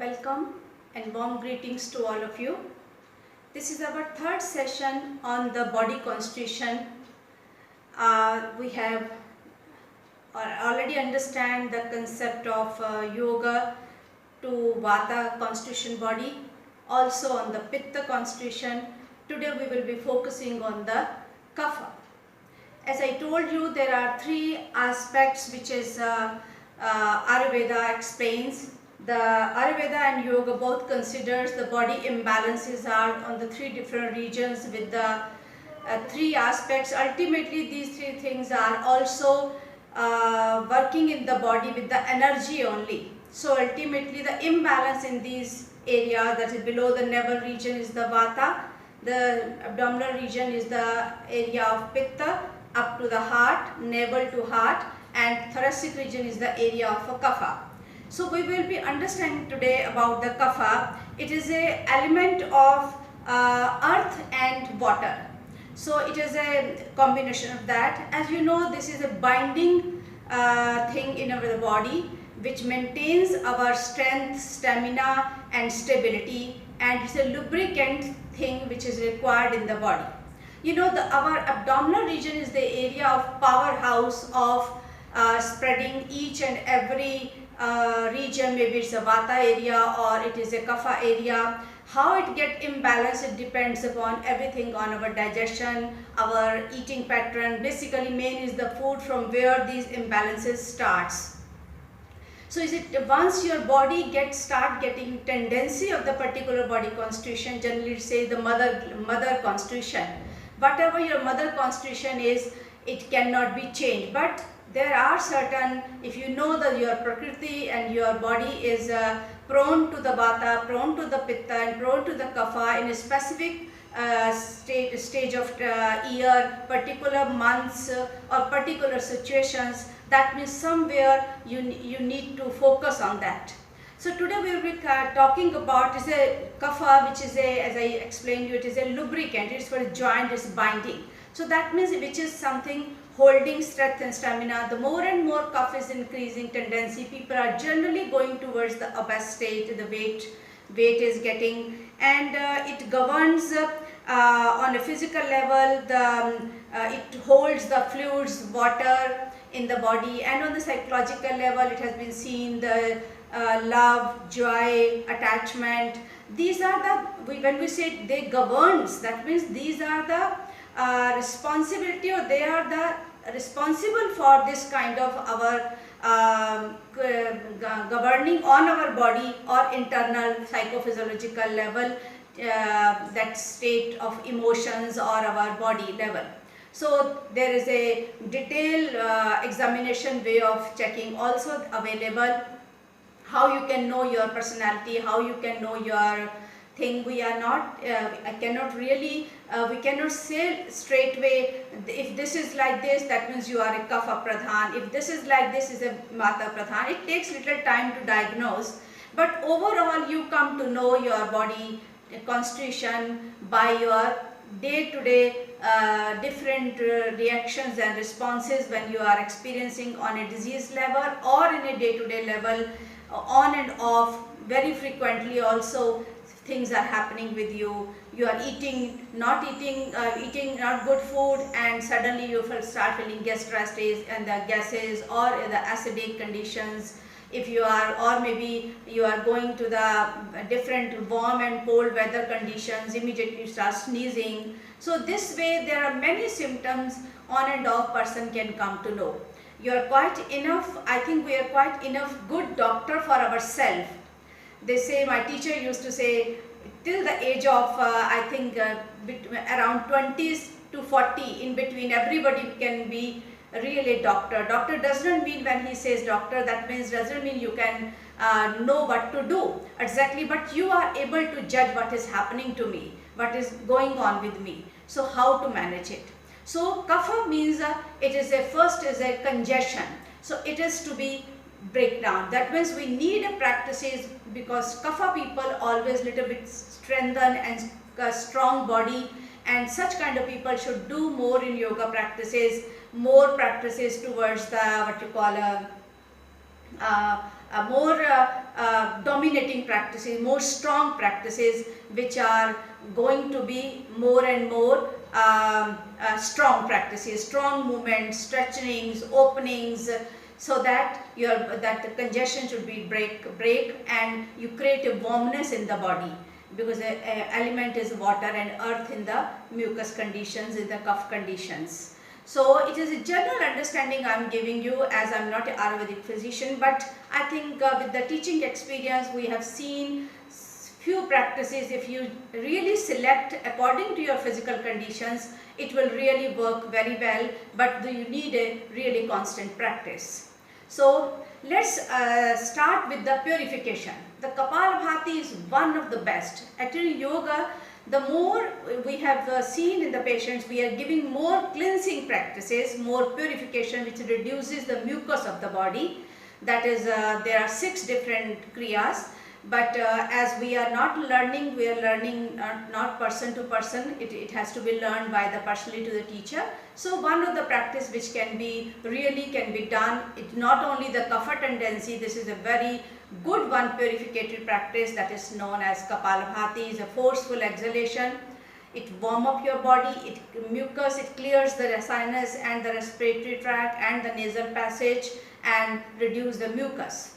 Welcome and warm greetings to all of you. This is our third session on the body constitution. We have already understand the concept of yoga to vata constitution body, also on the pitta constitution. Today we will be focusing on the kapha. As I told you, there are three aspects which is Ayurveda explains. The Ayurveda and Yoga both considers the body imbalances are on the three different regions with the three aspects. Ultimately, these three things are also working in the body with the energy only. So ultimately, the imbalance in these areas, that is below the navel region, is the vata. The abdominal region is the area of pitta, up to the heart, navel to heart, and thoracic region is the area of kapha. So we will be understanding today about the kapha. It is a element of earth and water. So it is a combination of that. As you know, this is a binding thing in our body which maintains our strength, stamina and stability, and it's a lubricant thing which is required in the body. You know, our abdominal region is the area of powerhouse of spreading each and every region. Maybe it's a vata area or it is a kapha area. How it gets imbalanced, it depends upon everything on our digestion, our eating pattern. Basically, main is the food from where these imbalances starts. So is it once your body start getting tendency of the particular body constitution, generally say the mother constitution. Whatever your mother constitution is, it cannot be changed. But there are certain, if you know that your prakriti and your body is prone to the vata, prone to the pitta and prone to the kapha in a specific stage of year, particular months or particular situations, that means somewhere you need to focus on that. So today we will be talking about is a kapha, which is as I explained you, it is a lubricant, it is for a joint, it's binding. So that means which is something holding strength and stamina. The more and more kapha is increasing tendency, people are generally going towards the obese state, the weight is getting, and it governs on a physical level, it holds the fluids, water in the body, and on the psychological level it has been seen the love, joy, attachment. These are the, when we say they governs, that means these are the responsibility, or they are the responsible for this kind of our governing on our body or internal psychophysiological level, that state of emotions or our body level. So there is a detailed examination way of checking also available, how you can know your personality, how you can know your thing. We are not, I cannot really, we cannot say straight away, if this is like this, that means you are a kapha pradhan. If this is like this, is a vata pradhan. It takes little time to diagnose, but overall you come to know your body constitution by your day-to-day different reactions and responses when you are experiencing on a disease level or in a day-to-day level, on and off, very frequently also things are happening with you. You are eating not good food, and suddenly you start feeling gastritis and the gases or the acidic conditions. If you are, or maybe you are going to the different warm and cold weather conditions, immediately you start sneezing. So this way there are many symptoms on and off person can come to know. You are quite enough, I think we are quite enough good doctor for ourselves. They say, my teacher used to say, till the age of I think around 20s to 40, in between everybody can be really doctor. Doctor does not mean when he says doctor, that means doesn't mean you can know what to do exactly, but you are able to judge what is happening to me, what is going on with me, so how to manage it. So kapha means it is first is a congestion, so it is to be breakdown. That means we need a practices, because kapha people always little bit strengthen and strong body, and such kind of people should do more in yoga practices, more practices towards the what you call more dominating practices, more strong practices, which are going to be more and more strong practices, strong movements, stretchings, openings, so that that the congestion should be break and you create a warmness in the body, because the element is water and earth in the mucus conditions, in the cough conditions. So it is a general understanding I am giving you, as I am not an Ayurvedic physician, but I think with the teaching experience we have seen few practices. If you really select according to your physical conditions, it will really work very well, but you need a really constant practice. So let's start with the purification. The Kapalabhati is one of the best. Actually, yoga, the more we have seen in the patients, we are giving more cleansing practices, more purification, which reduces the mucus of the body. That is, there are 6 different kriyas. But as we are not learning, we are learning not person to person. It has to be learned by the personally to the teacher. So one of the practice which can be done, it not only the kapha tendency, this is a very good one purificatory practice that is known as Kapalabhati, is a forceful exhalation. It warm up your body, it mucus, it clears the sinus and the respiratory tract and the nasal passage and reduce the mucus.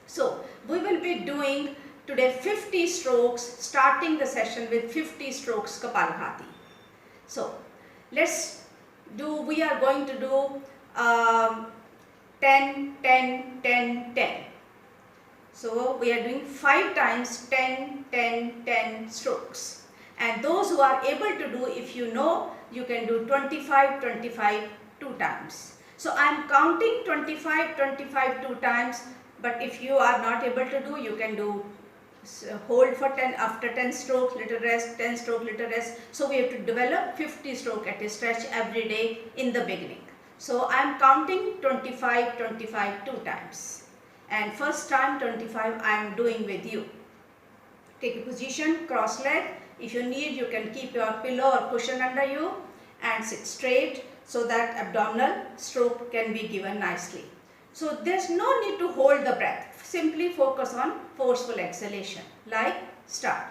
So we will be doing today 50 strokes, starting the session with 50 strokes Kapalabhati. So let's do, we are going to do 10, 10, 10, 10. So we are doing 5 times 10, 10, 10 strokes. And those who are able to do, if you know, you can do 25, 25 2 times. So I am counting 25, 25 2 times. But if you are not able to do, you can do hold for 10, after 10 strokes, little rest, 10 stroke, little rest. So we have to develop 50 stroke at a stretch every day in the beginning. So I am counting 25, 25 2 times. And first time 25 I am doing with you. Take a position, cross leg. If you need, you can keep your pillow or cushion under you and sit straight so that abdominal stroke can be given nicely. So there's no need to hold the breath. Simply focus on forceful exhalation. Like, start.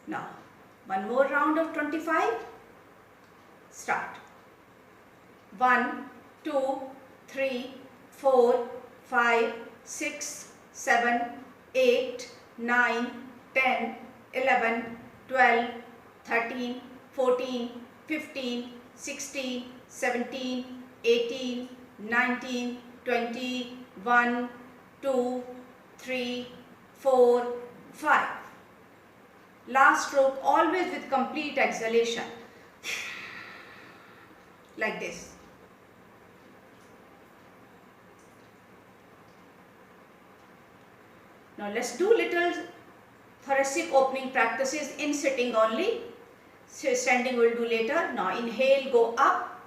Now, one more round of 25. Start. 1, 2, 3, 4, 5, 6, 7, 8, 9, 10, 11, 12, 13, 14, 15, 16, 17, 18, 19, 20, 1, 2, 3, 4, 5. Last stroke always with complete exhalation, like this. Now let's do little thoracic opening practices in sitting only. So standing we'll do later. Now inhale, go up,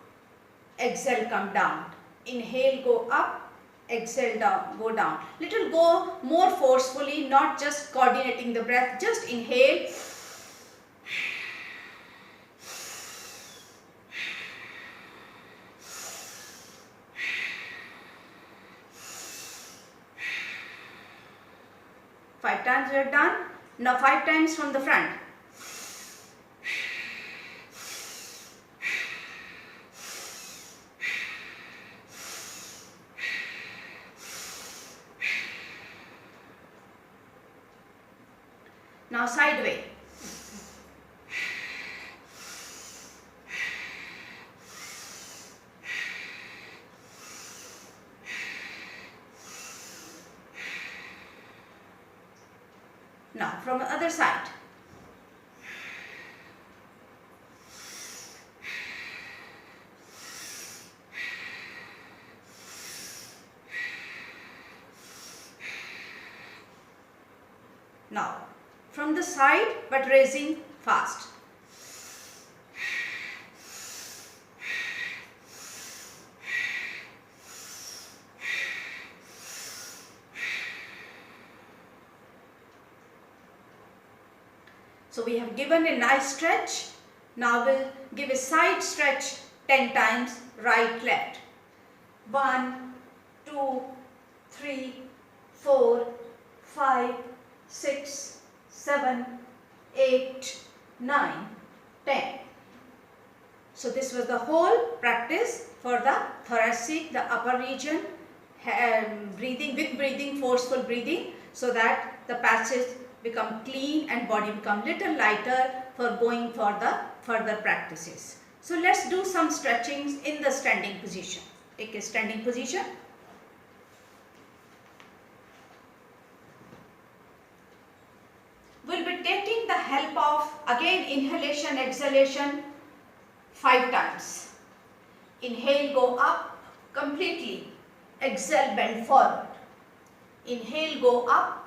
exhale, come down. Inhale, go up, exhale, down, go down. Little go more forcefully, not just coordinating the breath. Just inhale. Five times we are done. Now 5 times from the front. Now sideway. Now from the other side. Now, from the side but raising fast. So we have given a nice stretch. Now we'll give a side stretch 10 times, right, left. 1, 2, 3, 4, 5, 6, 7, 8, 9, 10. So this was the whole practice for the thoracic, the upper region, breathing with breathing, forceful breathing, so that the passage become clean and body become little lighter for going for the further practices. So let's do some stretchings in the standing position. Take a standing position. We'll be taking the help of again inhalation, exhalation 5 times. Inhale, go up completely. Exhale, bend forward. Inhale, go up.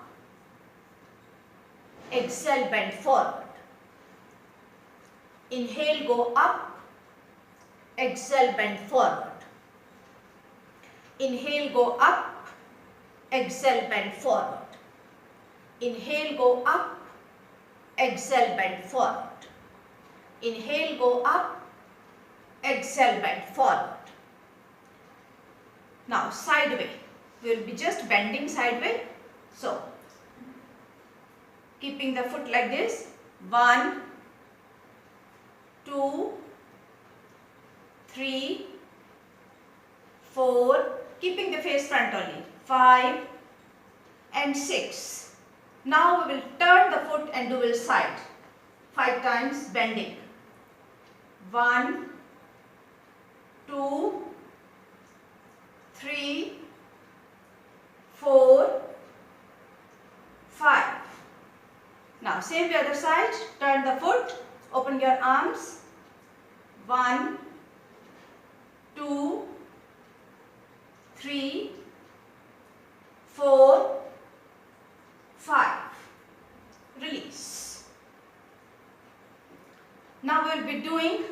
Exhale, bend forward. Inhale, go up. Exhale, bend forward. Inhale, go up. Exhale, bend forward. Inhale, go up. Exhale, bend forward. Inhale, go up. Exhale, bend forward. Now sideway. We will be just bending sideways. So keeping the foot like this. 1, 2, 3, 4. Keeping the face front only. 5 and 6. Now we will turn the foot and do it side. 5 times bending. 1, 2, 3, 4, 5. Now same the other side. Turn the foot. Open your arms. 1, 2, 3, 4, 5. Release. Now we will be doing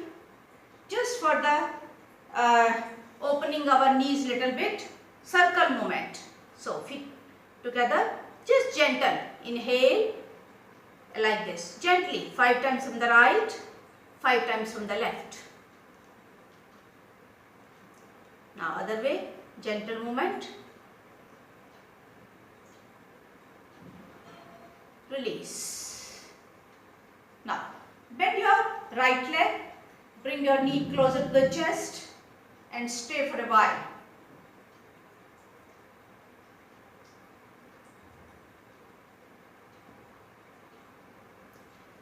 just for the opening our knees little bit, circle movement. So feet together, just gentle. Inhale like this, gently, 5 times from the right, 5 times from the left. Now other way, gentle movement. Release. Now bend your right leg, bring your knee closer to the chest and stay for a while.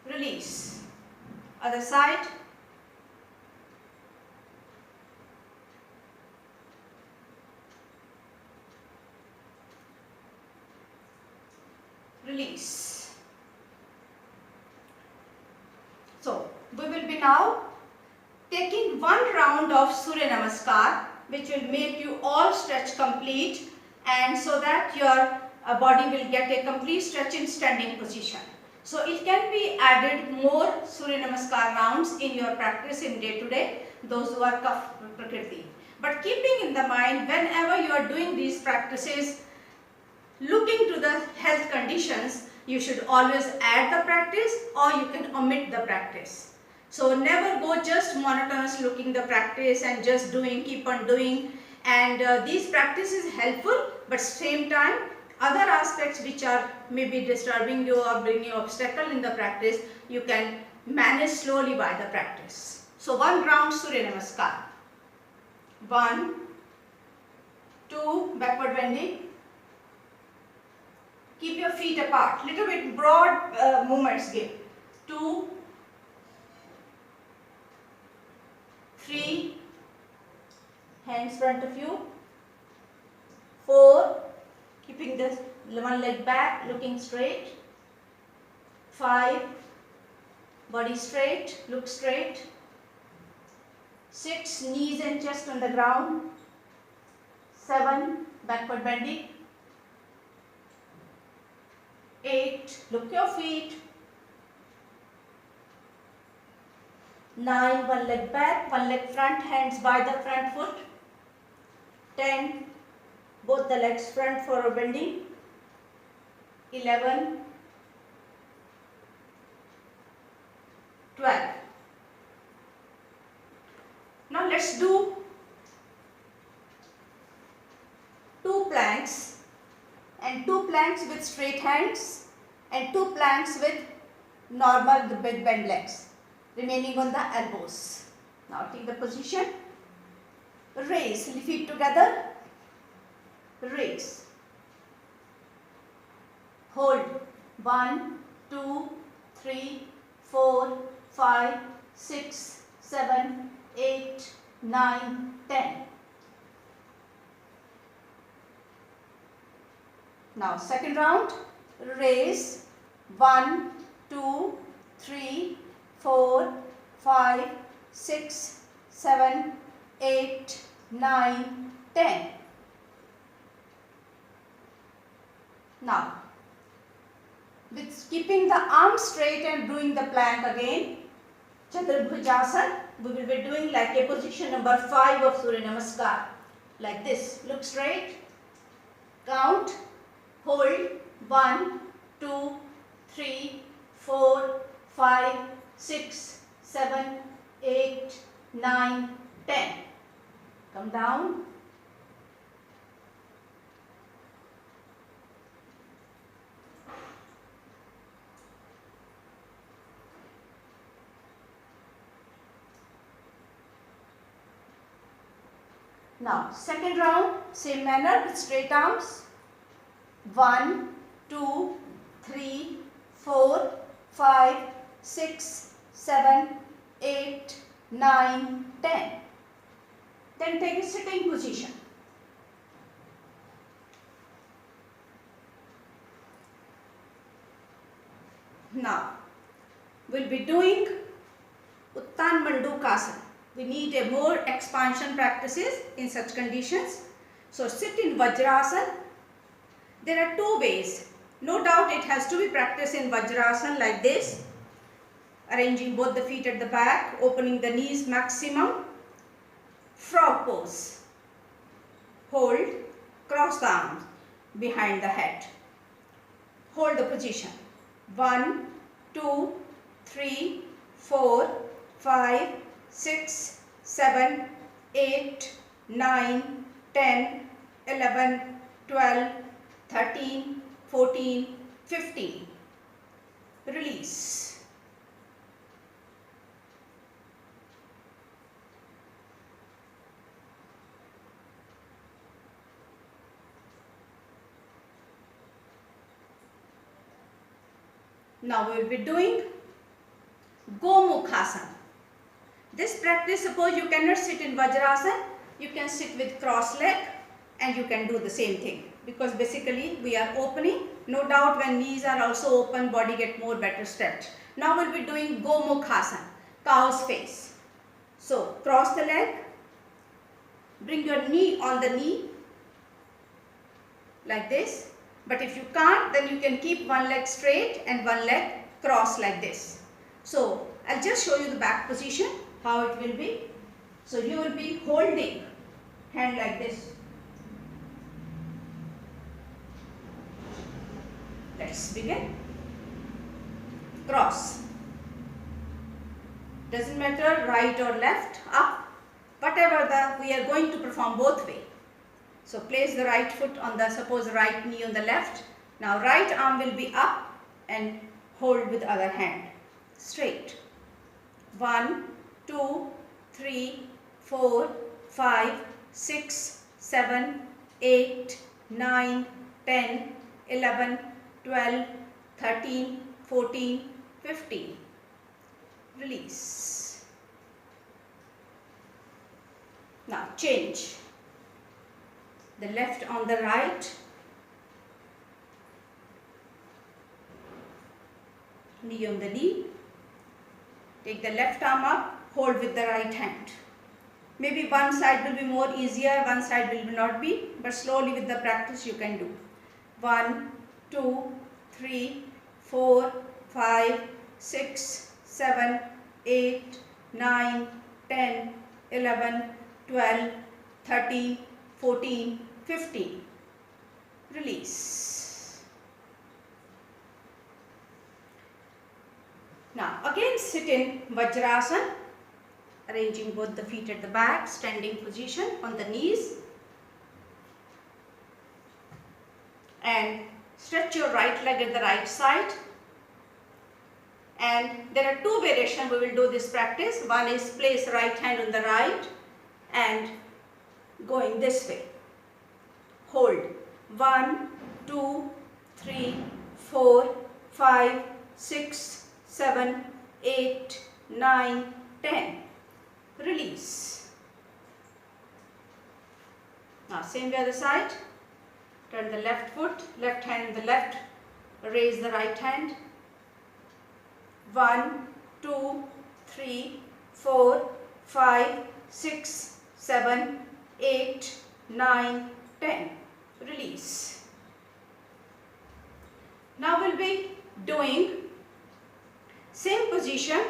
Release. Other side. Release. So we will be now taking 1 round of Surya Namaskar, which will make you all stretch complete, and so that your body will get a complete stretch in standing position. So it can be added more Surya Namaskar rounds in your practice in day to day, those who are Kapha Prakriti. But keeping in the mind, whenever you are doing these practices, looking to the health conditions, you should always add the practice or you can omit the practice. So never go just monotonous looking the practice and just doing, keep on doing. And these practices helpful, but same time other aspects which are maybe disturbing you or bringing obstacle in the practice, you can manage slowly by the practice. So 1 round Surya Namaskar. 1, 2, backward bending. Keep your feet apart, little bit broad movements give. 2, 3, hands front of you. 4, keeping this one leg back, looking straight. 5, body straight, look straight. 6, knees and chest on the ground. 7, backward bending. 8, look your feet. 9, one leg back, one leg front, hands by the front foot. 10, both the legs front forward bending. 11, 12. Now let's do 2 planks and 2 planks with straight hands and 2 planks with normal big bend legs remaining on the elbows. Now take the position, raise, feet together, raise, hold, 1, 2, 3, 4, 5, 6, 7, 8, 9, 10. Now second round, raise, 1, 2, 3, 4, 5, 6, 7, 8, 9, 10. Now, with keeping the arms straight and doing the plank again, Chaturbhujasana, we will be doing like a position number 5 of Surya Namaskar. Like this, look straight, count, hold, 1, 2, 3, 4, 5, 6, 7, 8, 9, 10. Come down. Now second round, same manner with straight arms. 1, 2, 3, 4, 5, 6, 7, 8, 9, 10. Then take a sitting position. Now we'll be doing Uttan Mandukasana. We need a more expansion practices in such conditions. So sit in Vajrasana. There are 2 ways. No doubt it has to be practiced in Vajrasana like this. Arranging both the feet at the back, opening the knees maximum. Frog pose. Hold, cross the arms behind the head. Hold the position. 1, 2, 3, 4, 5, 6, 7, 8, 9, 10, 11, 12, 13, 14, 15. Release. Now we will be doing Gomukhasana. This practice, suppose you cannot sit in Vajrasana, you can sit with cross leg and you can do the same thing. Because basically we are opening. No doubt when knees are also open, body get more better stretched. Now we will be doing Gomukhasana, cow's face. So cross the leg, bring your knee on the knee like this. But if you can't, then you can keep one leg straight and one leg cross like this. So I'll just show you the back position, how it will be. So you will be holding hand like this. Let's begin. Cross. Doesn't matter right or left, up, whatever we are going to perform both way. So place the right foot on the, suppose right knee on the left. Now right arm will be up and hold with other hand. Straight. 1, 2, 3, 4, 5, 6, 7, 8, 9, 10, 11, 12, 13, 14, 15. Release. Now change. The left on the right, knee on the knee. Take the left arm up, hold with the right hand. Maybe one side will be more easier, one side will not be, but slowly with the practice you can do. 1, 2, 3, 4, 5, 6, 7, 8, 9, 10, 11, 12, 13, 14, 15. Release. Now again sit in Vajrasana, arranging both the feet at the back, standing position on the knees, and stretch your right leg at the right side. And there are two variations we will do this practice. One is place right hand on the right and going this way. Hold 1, 2, 3, 4, 5, 6, 7, 8, 9, 10. Release. Now same way other side. Turn the left foot, left hand on the left, raise the right hand. 1, 2, 3, 4, 5, 6, 7, 8, 9, 10. Release. Now we'll be doing same position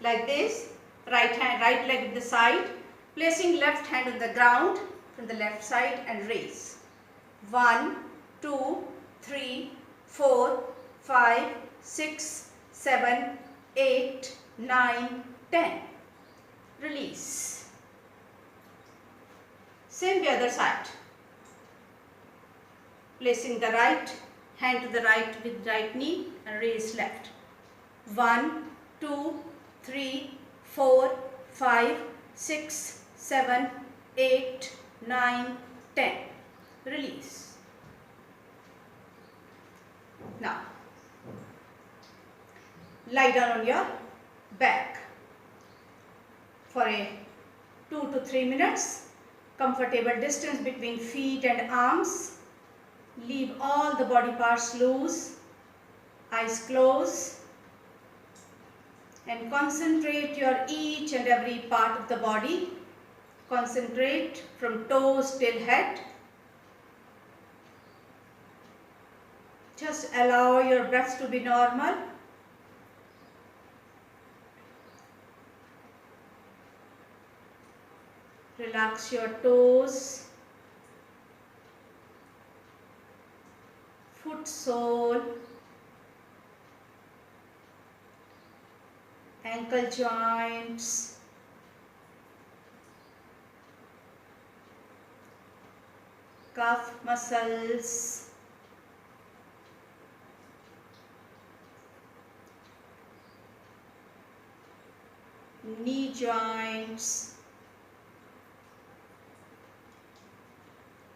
like this. Right leg at the side, placing left hand on the ground from the left side and raise. 1, 2, 3, 4, 5, 6, 7, 8, 9, 10. Release. Same the other side. Placing the right hand to the right with right knee and raise left. 1, 2, 3, 4, 5, 6, 7, 8, 9, 10. Release. Now, lie down on your back for a 2 to 3 minutes. Comfortable distance between feet and arms. Leave all the body parts loose. Eyes closed. And concentrate your each and every part of the body. Concentrate from toes till head. Just allow your breath to be normal. Relax your toes, foot sole, ankle joints, calf muscles, knee joints,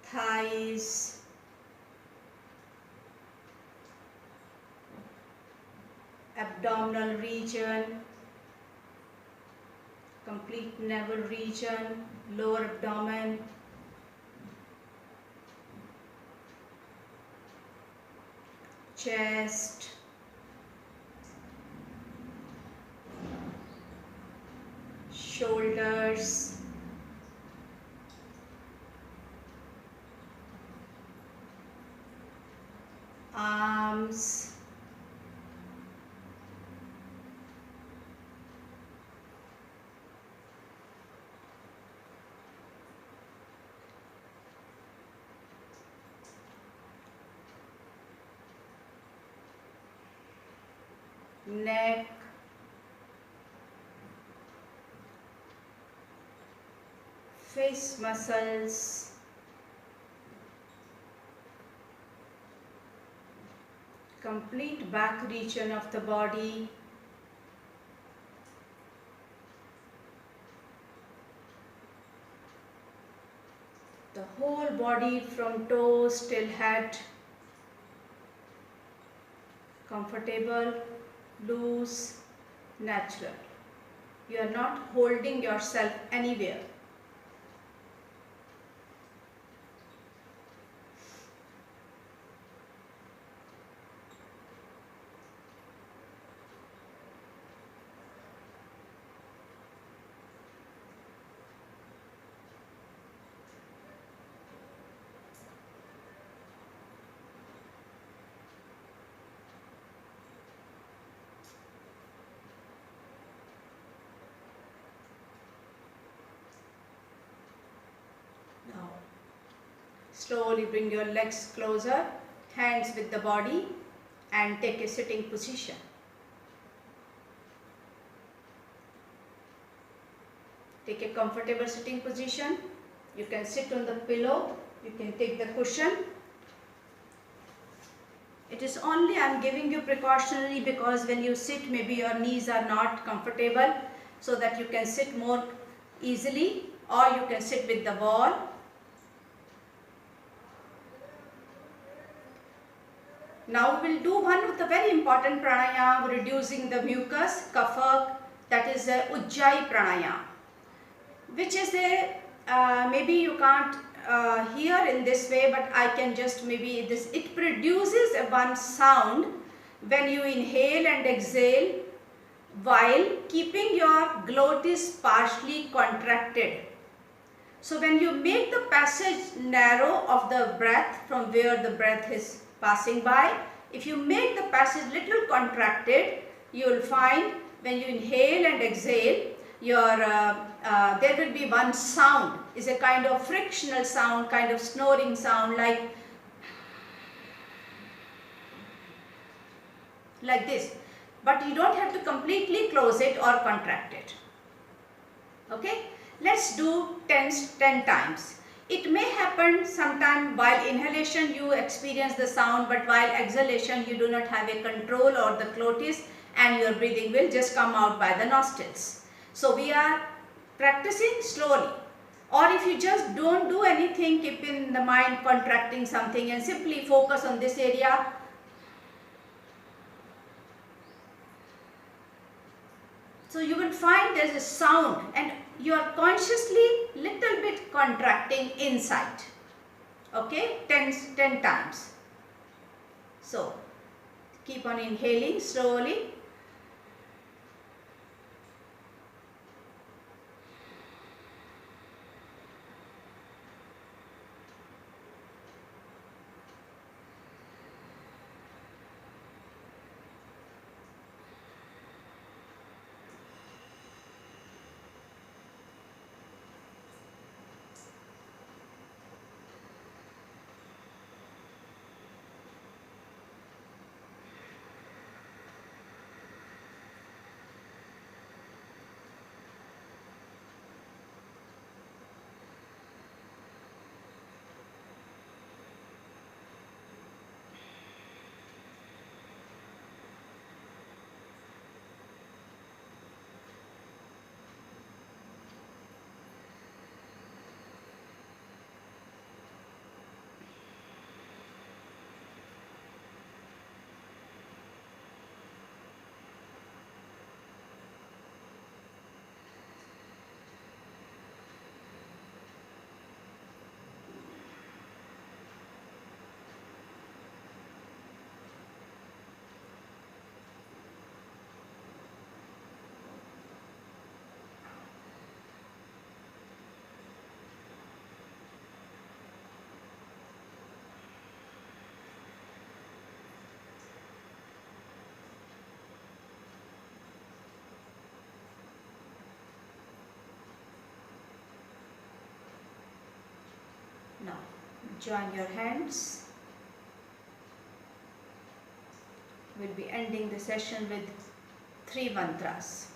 thighs, abdominal region, complete navel region, lower abdomen, chest, shoulders, arms, neck, face muscles, complete back region of the body, the whole body from toes till head, comfortable, loose, natural. You are not holding yourself anywhere. Slowly bring your legs closer, hands with the body, and take a sitting position. Take a comfortable sitting position. You can sit on the pillow, you can take the cushion. It is only I am giving you precautionary because when you sit maybe your knees are not comfortable, so that you can sit more easily, or you can sit with the wall. Now we will do one of the very important pranayama reducing the mucus, kapha, that is Ujjayi pranayama, which is a maybe you can't hear in this way, but I can just maybe this. It produces a one sound when you inhale and exhale while keeping your glottis partially contracted. So when you make the passage narrow of the breath from where the breath is passing by, if you make the passage little contracted, you will find when you inhale and exhale, your there will be one sound, is a kind of frictional sound, kind of snoring sound, like this. But you don't have to completely close it or contract it. Okay, let's do 10 times. It may happen sometime while inhalation you experience the sound, but while exhalation you do not have a control over the glottis and your breathing will just come out by the nostrils. So we are practicing slowly. Or if you just don't do anything, keep in the mind contracting something and simply focus on this area. So you will find there is a sound and you are consciously little bit contracting inside. Okay, 10 times. So keep on inhaling slowly. Now join your hands. We'll be ending the session with 3 mantras.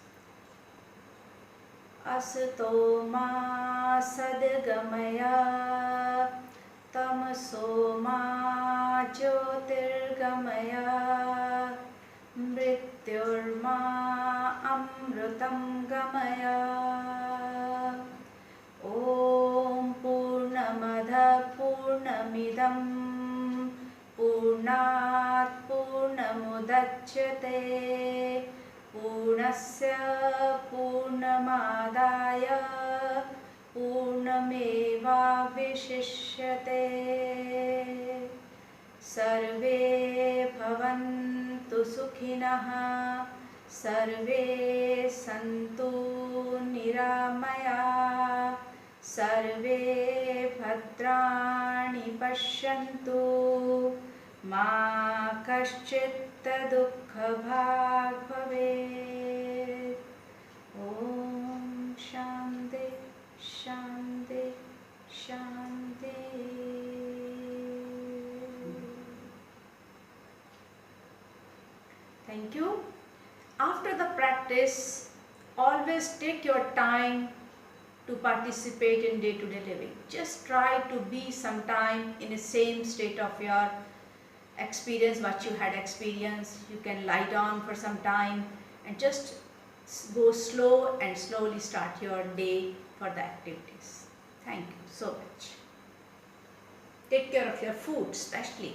Asato ma sadgamaya, tamaso ma jyotirgamaya, mrityurma amrutam gamaya. Om Purnamada Purnamidam Purnat Purnamudachyate Purnasya Purnamadaya Purnameva Vishishyate. Sarve bhavantu sukhinah, sarve santu niramaya, sarve bhadrani pashyantu, ma kaschit dukha bhag bhavet. Om Shanti Shanti Shanti. Thank you. After the practice, always take your time to participate in day-to-day living. Just try to be sometime in the same state of your experience, what you had experienced. You can lie down for some time and just go slow and slowly start your day for the activities. Thank you so much. Take care of your food especially.